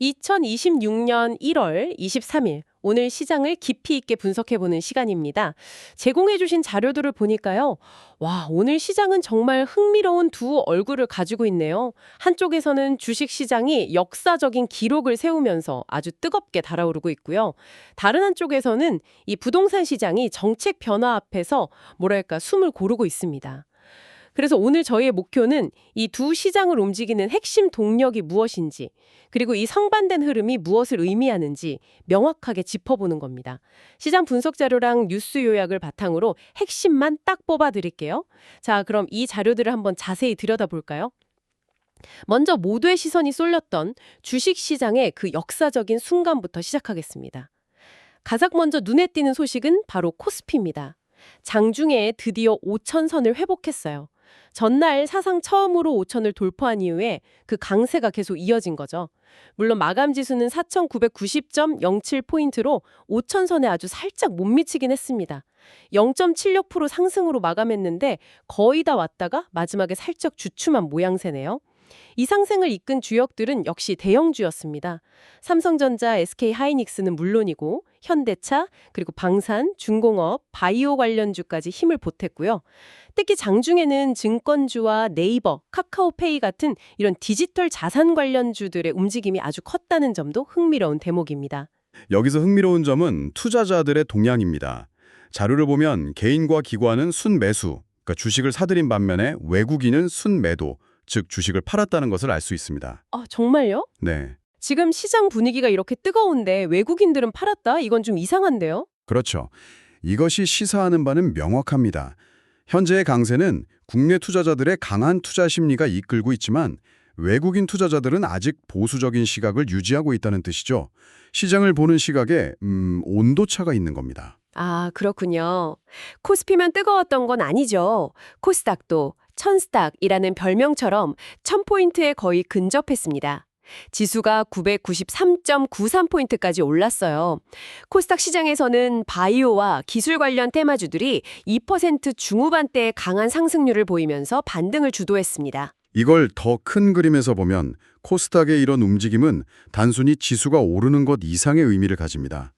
2026년 1월 23일, 오늘 시장을 깊이 있게 분석해보는 시간입니다. 제공해주신 자료들을 보니까요. 와, 오늘 시장은 정말 흥미로운 두 얼굴을 가지고 있네요. 한쪽에서는 주식 시장이 역사적인 기록을 세우면서 아주 뜨겁게 달아오르고 있고요. 다른 한쪽에서는 이 부동산 시장이 정책 변화 앞에서 뭐랄까 숨을 고르고 있습니다. 그래서 오늘 저희의 목표는 이 두 시장을 움직이는 핵심 동력이 무엇인지, 그리고 이 상반된 흐름이 무엇을 의미하는지 명확하게 짚어보는 겁니다. 시장 분석 자료랑 뉴스 요약을 바탕으로 핵심만 딱 뽑아 드릴게요. 자, 그럼 이 자료들을 한번 자세히 들여다볼까요? 먼저 모두의 시선이 쏠렸던 주식 시장의 그 역사적인 순간부터 시작하겠습니다. 가장 먼저 눈에 띄는 소식은 바로 코스피입니다. 장중에 드디어 5천선을 회복했어요. 전날 사상 처음으로 5천을 돌파한 이후에 그 강세가 계속 이어진 거죠. 물론 마감 지수는 4,990.07포인트로 5천선에 아주 살짝 못 미치긴 했습니다. 0.76% 상승으로 마감했는데 거의 다 왔다가 마지막에 살짝 주춤한 모양새네요. 이 상승을 이끈 주역들은 역시 대형주였습니다. 삼성전자, SK하이닉스는 물론이고 현대차, 그리고 방산, 중공업, 바이오 관련주까지 힘을 보탰고요. 특히 장중에는 증권주와 네이버, 카카오페이 같은 이런 디지털 자산 관련주들의 움직임이 아주 컸다는 점도 흥미로운 대목입니다. 여기서 흥미로운 점은 투자자들의 동향입니다. 자료를 보면 개인과 기관은 순매수, 그러니까 주식을 사들인 반면에 외국인은 순매도, 즉 주식을 팔았다는 것을 알 수 있습니다. 아, 정말요? 네, 지금 시장 분위기가 이렇게 뜨거운데 외국인들은 팔았다? 이건 좀 이상한데요? 그렇죠. 이것이 시사하는 바는 명확합니다. 현재의 강세는 국내 투자자들의 강한 투자 심리가 이끌고 있지만 외국인 투자자들은 아직 보수적인 시각을 유지하고 있다는 뜻이죠. 시장을 보는 시각에 온도차가 있는 겁니다. 아, 그렇군요. 코스피만 뜨거웠던 건 아니죠. 코스닥도 천스닥이라는 별명처럼 1000포인트에 거의 근접했습니다. 지수가 993.93포인트까지 올랐어요. 코스닥 시장에서는 바이오와 기술 관련 테마주들이 2% 중후반대의 강한 상승률을 보이면서 반등을 주도했습니다. 이걸 더 큰 그림에서 보면 코스닥의 이런 움직임은 단순히 지수가 오르는 것 이상의 의미를 가집니다.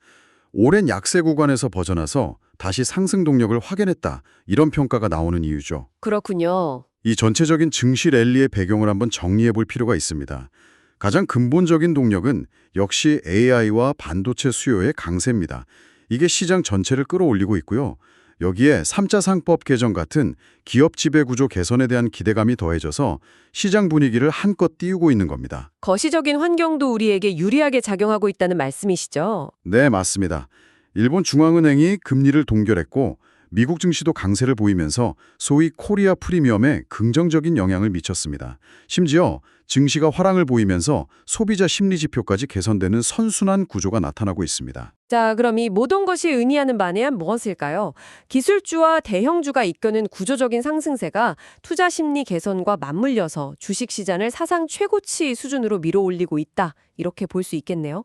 오랜 약세 구간에서 벗어나서 다시 상승 동력을 확인했다. 이런 평가가 나오는 이유죠. 그렇군요. 이 전체적인 증시 랠리의 배경을 한번 정리해 볼 필요가 있습니다. 가장 근본적인 동력은 역시 AI와 반도체 수요의 강세입니다. 이게 시장 전체를 끌어올리고 있고요. 여기에 3자 상법 개정 같은 기업 지배 구조 개선에 대한 기대감이 더해져서 시장 분위기를 한껏 띄우고 있는 겁니다. 거시적인 환경도 우리에게 유리하게 작용하고 있다는 말씀이시죠? 네, 맞습니다. 일본 중앙은행이 금리를 동결했고 미국 증시도 강세를 보이면서 소위 코리아 프리미엄에 긍정적인 영향을 미쳤습니다. 심지어 증시가 화랑을 보이면서 소비자 심리 지표까지 개선되는 선순환 구조가 나타나고 있습니다. 자, 그럼 이 모든 것이 의미하는 바는 무엇일까요? 기술주와 대형주가 이끄는 구조적인 상승세가 투자 심리 개선과 맞물려서 주식시장을 사상 최고치 수준으로 밀어올리고 있다. 이렇게 볼 수 있겠네요.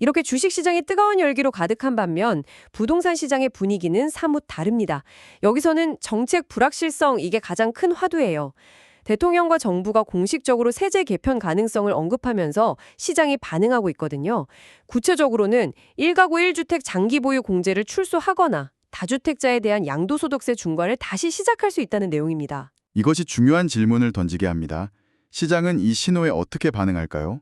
이렇게 주식시장이 뜨거운 열기로 가득한 반면 부동산 시장의 분위기는 사뭇 다릅니다. 여기서는 정책 불확실성, 이게 가장 큰 화두예요. 대통령과 정부가 공식적으로 세제 개편 가능성을 언급하면서 시장이 반응하고 있거든요. 구체적으로는 1가구 1주택 장기 보유 공제를 출소하거나 다주택자에 대한 양도소득세 중과를 다시 시작할 수 있다는 내용입니다. 이것이 중요한 질문을 던지게 합니다. 시장은 이 신호에 어떻게 반응할까요?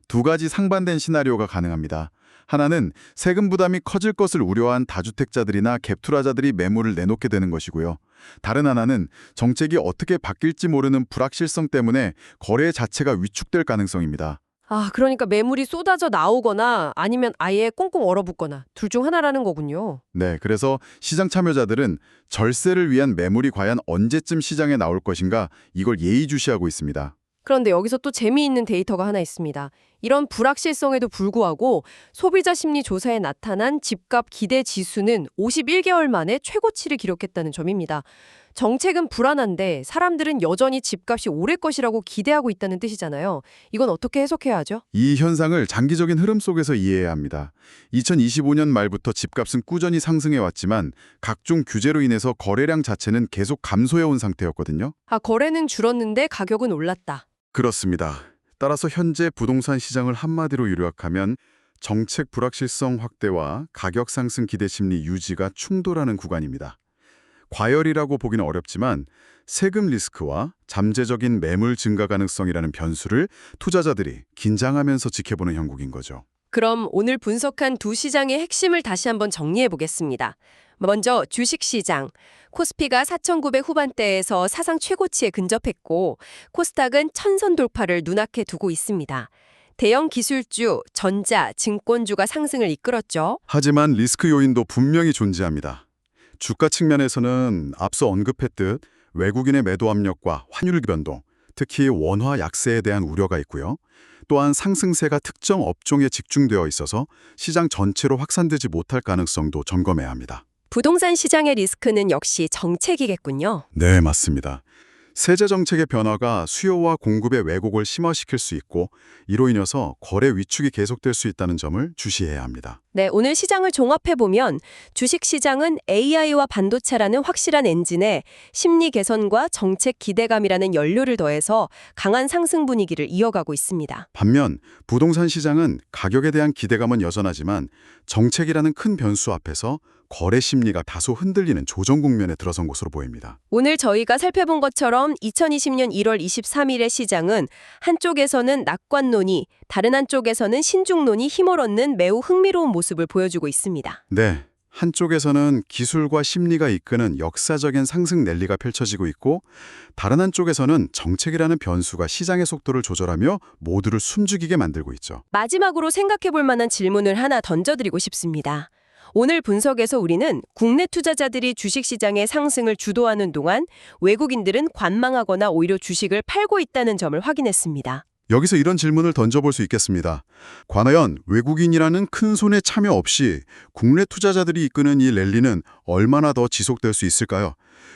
두 가지 상반된 시나리오가 가능합니다. 하나는 세금 부담이 커질 것을 우려한 다주택자들이나 갭 투자자들이 매물을 내놓게 되는 것이고요. 다른 하나는 정책이 어떻게 바뀔지 모르는 불확실성 때문에 거래 자체가 위축될 가능성입니다. 아, 그러니까 매물이 쏟아져 나오거나 아니면 아예 꽁꽁 얼어붙거나 둘 중 하나라는 거군요. 네, 그래서 시장 참여자들은 절세를 위한 매물이 과연 언제쯤 시장에 나올 것인가 이걸 예의주시하고 있습니다. 그런데 여기서 또 재미있는 데이터가 하나 있습니다. 이런 불확실성에도 불구하고 소비자 심리 조사에 나타난 집값 기대 지수는 51개월 만에 최고치를 기록했다는 점입니다. 정책은 불안한데 사람들은 여전히 집값이 오를 것이라고 기대하고 있다는 뜻이잖아요. 이건 어떻게 해석해야 하죠? 이 현상을 장기적인 흐름 속에서 이해해야 합니다. 2025년 말부터 집값은 꾸준히 상승해왔지만 각종 규제로 인해서 거래량 자체는 계속 감소해온 상태였거든요. 아, 거래는 줄었는데 가격은 올랐다. 그렇습니다. 따라서 현재 부동산 시장을 한마디로 요약하면 정책 불확실성 확대와 가격 상승 기대 심리 유지가 충돌하는 구간입니다. 과열이라고 보기는 어렵지만 세금 리스크와 잠재적인 매물 증가 가능성이라는 변수를 투자자들이 긴장하면서 지켜보는 형국인 거죠. 그럼 오늘 분석한 두 시장의 핵심을 다시 한번 정리해 보겠습니다. 먼저 주식시장. 코스피가 4,900 후반대에서 사상 최고치에 근접했고 코스닥은 1,000선 돌파를 눈앞에 두고 있습니다. 대형 기술주, 전자, 증권주가 상승을 이끌었죠. 하지만 리스크 요인도 분명히 존재합니다. 주가 측면에서는 앞서 언급했듯 외국인의 매도 압력과 환율 변동, 특히 원화 약세에 대한 우려가 있고요. 또한 상승세가 특정 업종에 집중되어 있어서 시장 전체로 확산되지 못할 가능성도 점검해야 합니다. 부동산 시장의 리스크는 역시 정책이겠군요. 네, 맞습니다. 세제 정책의 변화가 수요와 공급의 왜곡을 심화시킬 수 있고 이로 인해서 거래 위축이 계속될 수 있다는 점을 주시해야 합니다. 네, 오늘 시장을 종합해보면 주식시장은 AI와 반도체라는 확실한 엔진에 심리 개선과 정책 기대감이라는 연료를 더해서 강한 상승 분위기를 이어가고 있습니다. 반면 부동산 시장은 가격에 대한 기대감은 여전하지만 정책이라는 큰 변수 앞에서 거래 심리가 다소 흔들리는 조정 국면에 들어선 것으로 보입니다. 오늘 저희가 살펴본 것처럼 2020년 1월 23일의 시장은 한쪽에서는 낙관론이, 다른 한쪽에서는 신중론이 힘을 얻는 매우 흥미로운 모습을 보여주고 있습니다. 네, 한쪽에서는 기술과 심리가 이끄는 역사적인 상승 랠리가 펼쳐지고 있고 다른 한쪽에서는 정책이라는 변수가 시장의 속도를 조절하며 모두를 숨죽이게 만들고 있죠. 마지막으로 생각해볼 만한 질문을 하나 던져드리고 싶습니다. 오늘 분석에서 우리는 국내 투자자들이 주식시장의 상승을 주도하는 동안 외국인들은 관망하거나 오히려 주식을 팔고 있다는 점을 확인했습니다. 여기서 이런 질문을 던져볼 수 있겠습니다. 과연 외국인이라는 큰 손에 참여 없이 국내 투자자들이 이끄는 이 랠리는 얼마나 더 지속될 수 있을까요?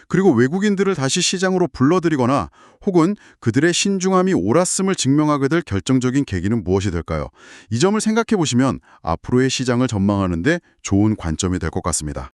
그리고 외국인들을 다시 시장으로 불러들이거나 혹은 그들의 신중함이 옳았음을 증명하게 될 결정적인 계기는 무엇이 될까요? 이 점을 생각해 보시면 앞으로의 시장을 전망하는 데 좋은 관점이 될 것 같습니다.